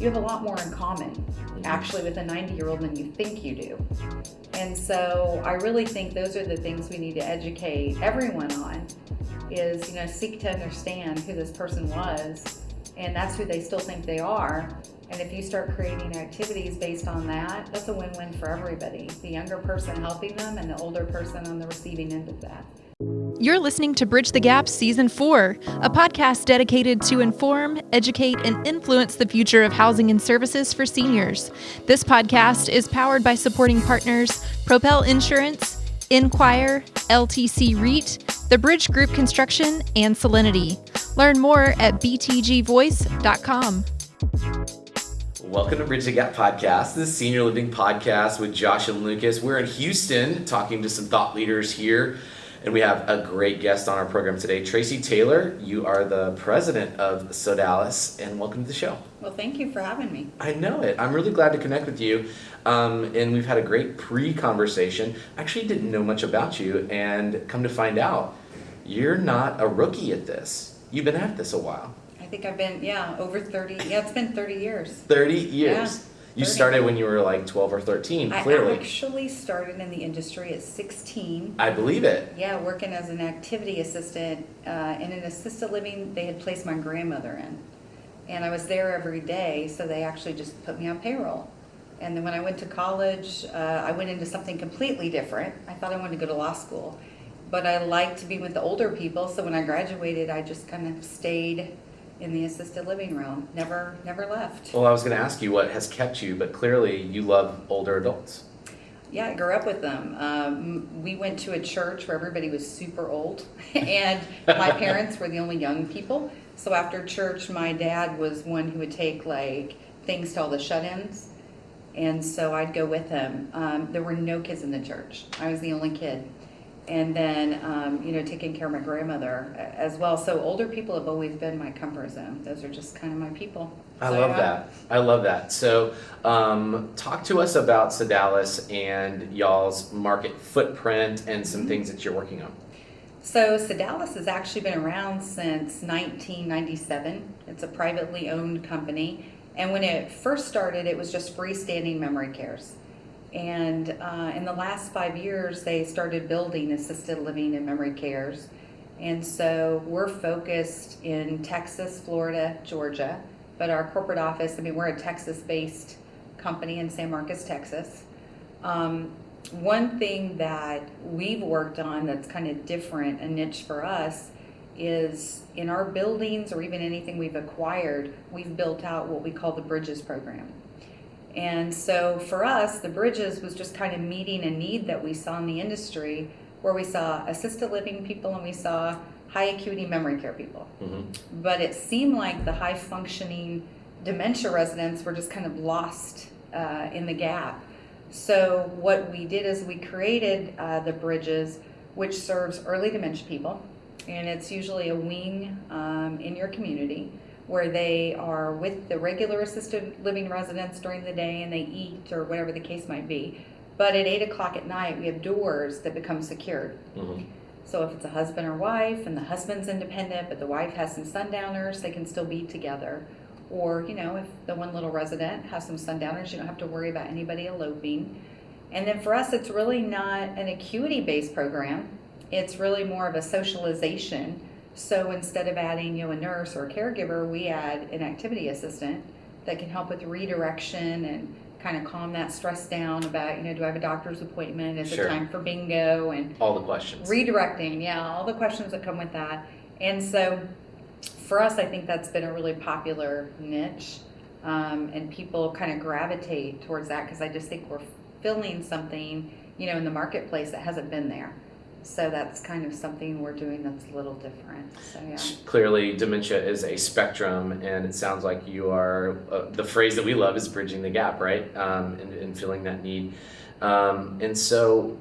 you have a lot more in common actually with a 90-year-old than you think you do. And so I really think those are the things we need to educate everyone on is, seek to understand who this person was, and that's who they still think they are. And if you start creating activities based on that, that's a win-win for everybody. The younger person helping them and the older person on the receiving end of that. You're listening to Bridge the Gap Season 4, a podcast dedicated to inform, educate, and influence the future of housing and services for seniors. This podcast is powered by supporting partners Propel Insurance, Enquire, LTC REIT, the Bridge Group Construction, and Solinity. Learn more at btgvoice.com. Welcome to Bridge the Gap Podcast, the Senior Living Podcast with Josh and Lucas. We're in Houston talking to some thought leaders here, and we have a great guest on our program today. Traci Taylor, you are the president of Sodalis, and welcome to the show. Well, thank you for having me. I know it. I'm really glad to connect with you, and we've had a great pre-conversation. Actually didn't know much about you, and come to find out, you're not a rookie at this. You've been at this a while. I think I've been, over 30. Yeah, it's been 30 years. 30 years. Yeah, You 30. Started when you were like 12 or 13, clearly. I actually started in the industry at 16. I believe it. Yeah, working as an activity assistant in an assisted living they had placed my grandmother in. And I was there every day, so they actually just put me on payroll. And then when I went to college, I went into something completely different. I thought I wanted to go to law school. But I liked to be with the older people, so when I graduated, I just kind of stayed in the assisted living realm. Never left. Well, I was going to ask you what has kept you, but clearly you love older adults. Yeah, I grew up with them. We went to a church where everybody was super old, and my parents were the only young people. So after church, my dad was one who would take like things to all the shut-ins, and so I'd go with him. There were no kids in the church. I was the only kid. And then, taking care of my grandmother as well. So older people have always been my comfort zone. Those are just kind of my people. I love that. So talk to us about Sodalis and y'all's market footprint and some things that you're working on. So Sodalis has actually been around since 1997. It's a privately owned company. And when it first started, it was just freestanding memory cares. And in the last 5 years, they started building assisted living and memory cares. And so we're focused in Texas, Florida, Georgia. But our corporate office, we're a Texas-based company in San Marcos, Texas. One thing that we've worked on that's kind of different, a niche for us, is in our buildings or even anything we've acquired, we've built out what we call the Bridges program. And so for us, the Bridges was just kind of meeting a need that we saw in the industry where we saw assisted living people and we saw high acuity memory care people. Mm-hmm. But it seemed like the high functioning dementia residents were just kind of lost in the gap. So what we did is we created the Bridges, which serves early dementia people. And it's usually a wing in your community where they are with the regular assisted living residents during the day and they eat or whatever the case might be. But at 8 o'clock at night, we have doors that become secured. Mm-hmm. So if it's a husband or wife and the husband's independent, but the wife has some sundowners, they can still be together. Or, if the one little resident has some sundowners, you don't have to worry about anybody eloping. And then for us, it's really not an acuity-based program. It's really more of a socialization. So instead of adding, a nurse or a caregiver, we add an activity assistant that can help with redirection and kind of calm that stress down about, do I have a doctor's appointment? Is it time for bingo? And all the questions. Redirecting, all the questions that come with that. And so for us, I think that's been a really popular niche, and people kind of gravitate towards that because I just think we're filling something, in the marketplace that hasn't been there. So that's kind of something we're doing that's a little different. So Clearly, dementia is a spectrum, and it sounds like you are, the phrase that we love is bridging the gap, right? And filling that need. And so,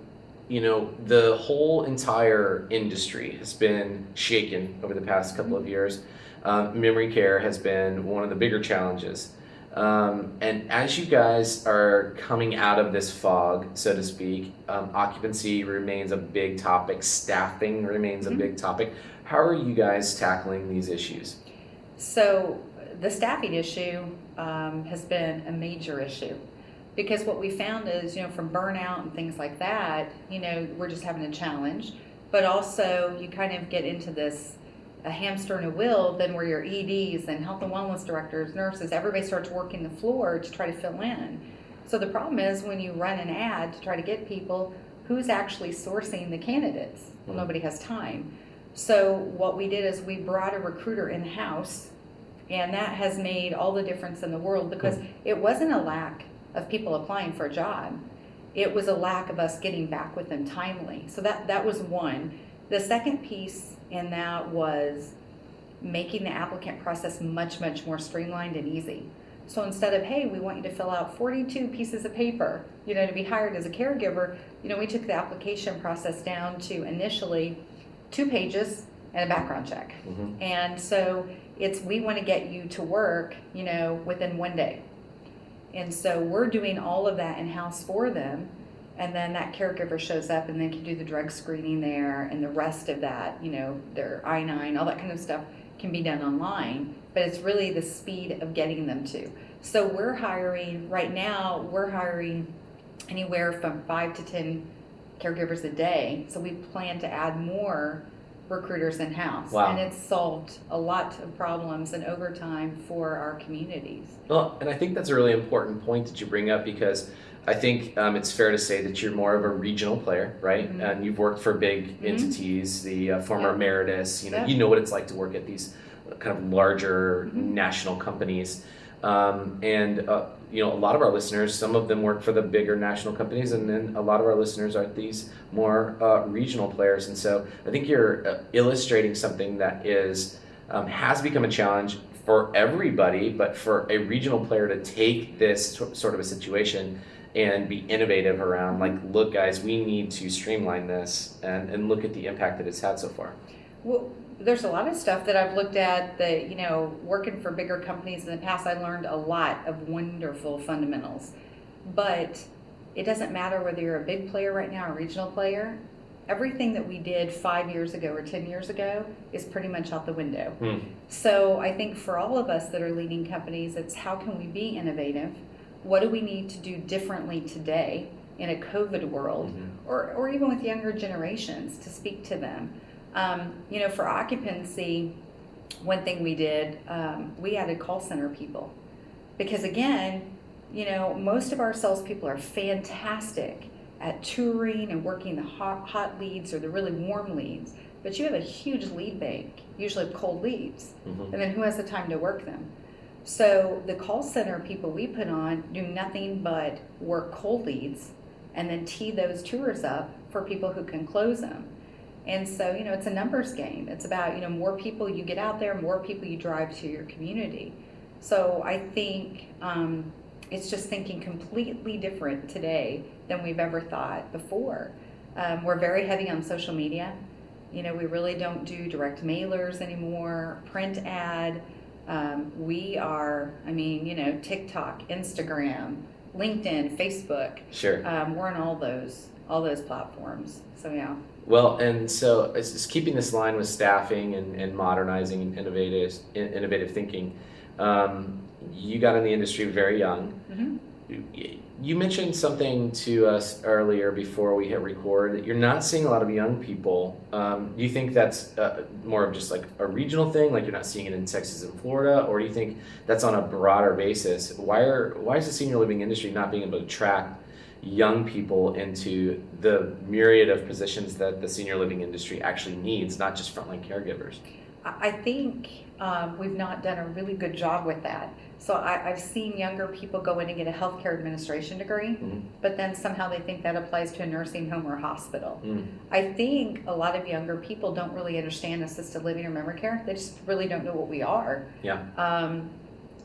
the whole entire industry has been shaken over the past couple of years. Memory care has been one of the bigger challenges. And as you guys are coming out of this fog, so to speak, occupancy remains a big topic, staffing remains a big topic. How are you guys tackling these issues? So the staffing issue has been a major issue. Because what we found is, from burnout and things like that, we're just having a challenge. But also you kind of get into this a hamster in a wheel, then where your EDs and health and wellness directors, nurses, everybody starts working the floor to try to fill in. So the problem is when you run an ad to try to get people, who's actually sourcing the candidates? Well, nobody has time. So what we did is we brought a recruiter in-house, and that has made all the difference in the world, because it wasn't a lack of people applying for a job. It was a lack of us getting back with them timely. So that was one. The second piece in that was making the applicant process much, much more streamlined and easy. So instead of, hey, we want you to fill out 42 pieces of paper, to be hired as a caregiver, we took the application process down to initially 2 pages and a background check. And so we want to get you to work, within 1 day. And so we're doing all of that in-house for them. And then that caregiver shows up and then can do the drug screening there, and the rest of that, their I-9, all that kind of stuff can be done online. But it's really the speed of getting them to. So right now, we're hiring anywhere from 5 to 10 caregivers a day. So we plan to add more recruiters in-house. Wow. And it's solved a lot of problems and overtime for our communities. Well, and I think that's a really important point that you bring up, because I think it's fair to say that you're more of a regional player, right? And you've worked for big entities, the former Emeritus, you know what it's like to work at these kind of larger national companies. A lot of our listeners, some of them work for the bigger national companies, and then a lot of our listeners are these more regional players. And so I think you're illustrating something that has become a challenge for everybody, but for a regional player to take this sort of a situation and be innovative around, like, look, guys, we need to streamline this and look at the impact that it's had so far. Well, there's a lot of stuff that I've looked at that, working for bigger companies in the past, I learned a lot of wonderful fundamentals. But it doesn't matter whether you're a big player right now or a regional player. Everything that we did 5 years ago or 10 years ago is pretty much out the window. So I think for all of us that are leading companies, it's how can we be innovative? What do we need to do differently today in a COVID world, or even with younger generations, to speak to them? For occupancy, one thing we did, we added call center people, because again, most of our salespeople are fantastic at touring and working the hot leads or the really warm leads, but you have a huge lead bank, usually of cold leads, and then who has the time to work them? So the call center people we put on do nothing but work cold leads and then tee those tours up for people who can close them. And so, it's a numbers game. It's about, more people you get out there, more people you drive to your community. So I think it's just thinking completely different today than we've ever thought before. We're very heavy on social media. We really don't do direct mailers anymore, print ad. We are, TikTok, Instagram, LinkedIn, Facebook. Sure. We're on all those platforms. So yeah. Well, and so it's just keeping this line with staffing and modernizing and innovative thinking. You got in the industry very young. You mentioned something to us earlier before we hit record, that you're not seeing a lot of young people. Do you think that's more of just like a regional thing, like you're not seeing it in Texas and Florida, or do you think that's on a broader basis? Why is the senior living industry not being able to attract young people into the myriad of positions that the senior living industry actually needs, not just frontline caregivers? I think we've not done a really good job with that. So I've seen younger people go in and get a healthcare administration degree, but then somehow they think that applies to a nursing home or hospital. I think a lot of younger people don't really understand assisted living or memory care. They just really don't know what we are. Yeah.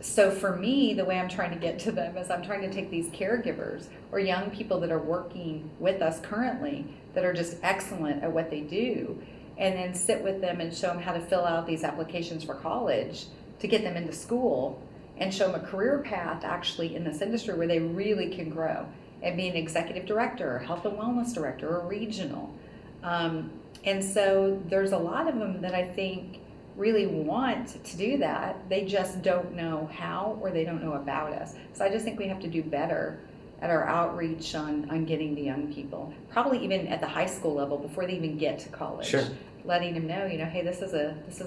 So for me, the way I'm trying to get to them is I'm trying to take these caregivers or young people that are working with us currently that are just excellent at what they do, and then sit with them and show them how to fill out these applications for college to get them into school, and show them a career path actually in this industry where they really can grow and be an executive director or health and wellness director or regional. And so there's a lot of them that I think really want to do that. They just don't know how, or they don't know about us. So I just think we have to do better at our outreach on getting the young people, probably even at the high school level before they even get to college. Sure. Letting them know, hey, this is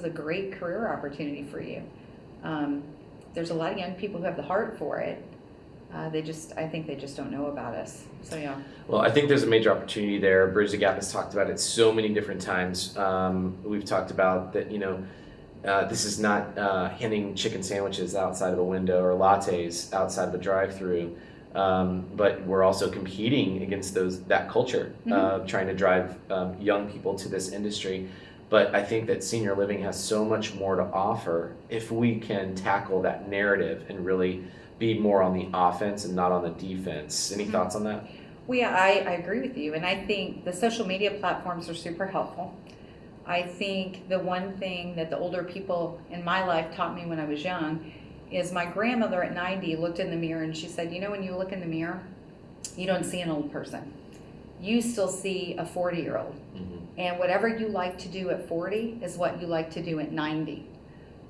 a great career opportunity for you. There's a lot of young people who have the heart for it. I think they just don't know about us. So yeah. Well, I think there's a major opportunity there. Bridge the Gap has talked about it so many different times. We've talked about that, this is not handing chicken sandwiches outside of a window or lattes outside of a drive-through, but we're also competing against that culture, trying to drive young people to this industry. But I think that senior living has so much more to offer if we can tackle that narrative and really be more on the offense and not on the defense. Any thoughts on that? Well, yeah, I agree with you. And I think the social media platforms are super helpful. I think the one thing that the older people in my life taught me when I was young is my grandmother at 90 looked in the mirror and she said, when you look in the mirror, you don't see an old person. You still see a 40-year-old. Mm-hmm. And whatever you like to do at 40 is what you like to do at 90.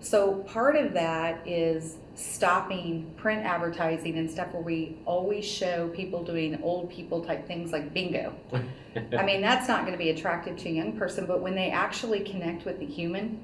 So part of that is stopping print advertising and stuff where we always show people doing old people type things like bingo. I mean, that's not going to be attractive to a young person, but when they actually connect with the human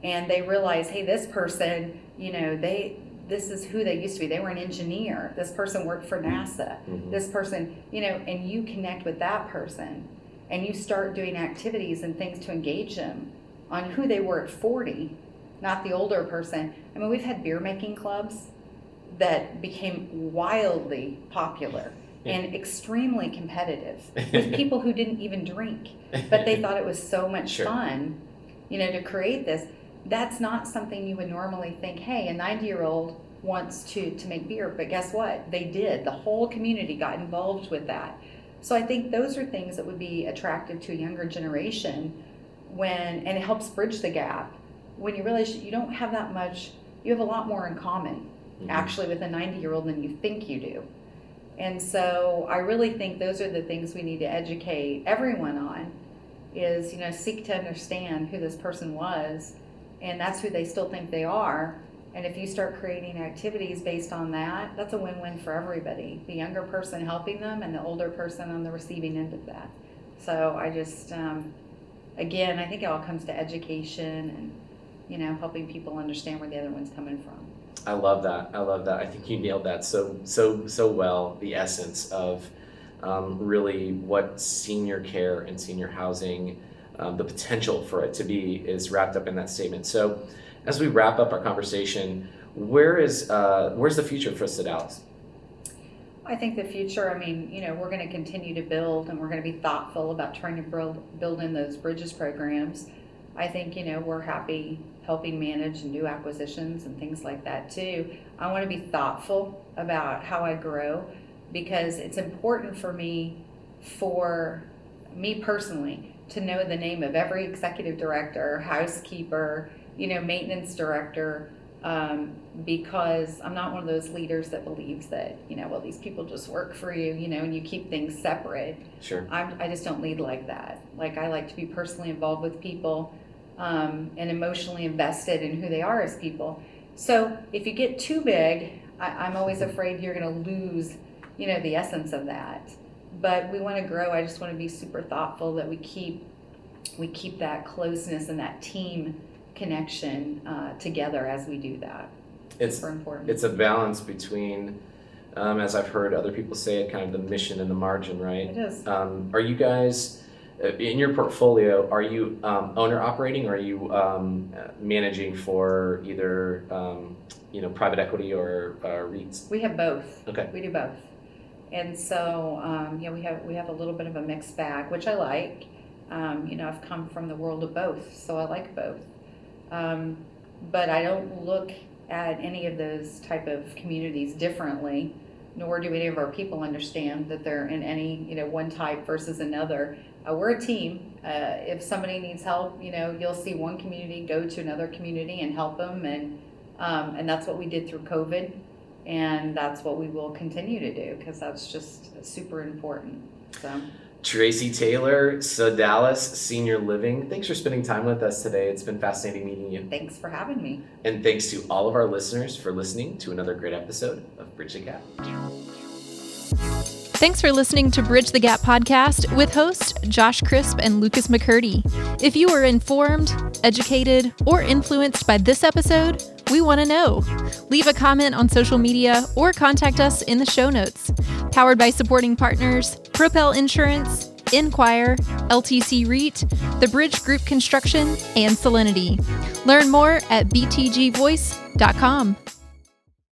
and they realize, hey, this person, this is who they used to be. They were an engineer. This person worked for NASA. Mm-hmm. This person, and you connect with that person and you start doing activities and things to engage them on who they were at 40, not the older person. I mean, we've had beer making clubs that became wildly popular and extremely competitive with people who didn't even drink, but they thought it was so much fun, to create this. That's not something you would normally think, hey, a 90-year-old wants to make beer, but guess what? They did. The whole community got involved with that. So I think those are things that would be attractive to a younger generation and it helps bridge the gap. When you realize you don't have that much, you have a lot more in common, actually, with a 90-year-old than you think you do. And so I really think those are the things we need to educate everyone on is, seek to understand who this person was, and that's who they still think they are. And if you start creating activities based on that, that's a win-win for everybody. The younger person helping them and the older person on the receiving end of that. So I just, again, I think it all comes to education and, helping people understand where the other one's coming from. I love that. I think you nailed that so well, the essence of really what senior care and senior housing, the potential for it to be is wrapped up in that statement. So as we wrap up our conversation, where's the future for Sodalis? I think the future, we're going to continue to build and we're going to be thoughtful about trying to build in those bridges programs. I think, we're happy helping manage and do acquisitions and things like that too. I want to be thoughtful about how I grow because it's important for me personally to know the name of every executive director, housekeeper, maintenance director, because I'm not one of those leaders that believes that, these people just work for you, and you keep things separate. Sure. I just don't lead like that. Like I like to be personally involved with people, and emotionally invested in who they are as people. So if you get too big, I'm always afraid you're going to lose, the essence of that. But we want to grow. I just want to be super thoughtful that we keep that closeness and that team connection together as we do that. It's super important. It's a balance between, as I've heard other people say it, kind of the mission and the margin, right? It is. Are you guys, in your portfolio, are you owner operating or are you managing for either private equity or REITs? We have both. Okay. We do both. And so we have a little bit of a mixed bag, which I like. I've come from the world of both, so I like both. But I don't look at any of those type of communities differently, nor do any of our people understand that they're in any, one type versus another. We're a team. If somebody needs help, you'll see one community go to another community and help them, and that's what we did through COVID, and that's what we will continue to do because that's just super important. So. Traci Taylor, Sodalis Senior Living. Thanks for spending time with us today. It's been fascinating meeting you. Thanks for having me. And thanks to all of our listeners for listening to another great episode of Bridge the Gap. Thanks for listening to Bridge the Gap podcast with hosts Josh Crisp and Lucas McCurdy. If you were informed, educated, or influenced by this episode, we want to know. Leave a comment on social media or contact us in the show notes. Powered by supporting partners, Propel Insurance, Enquire, LTC REIT, The Bridge Group Construction, and Solinity. Learn more at btgvoice.com.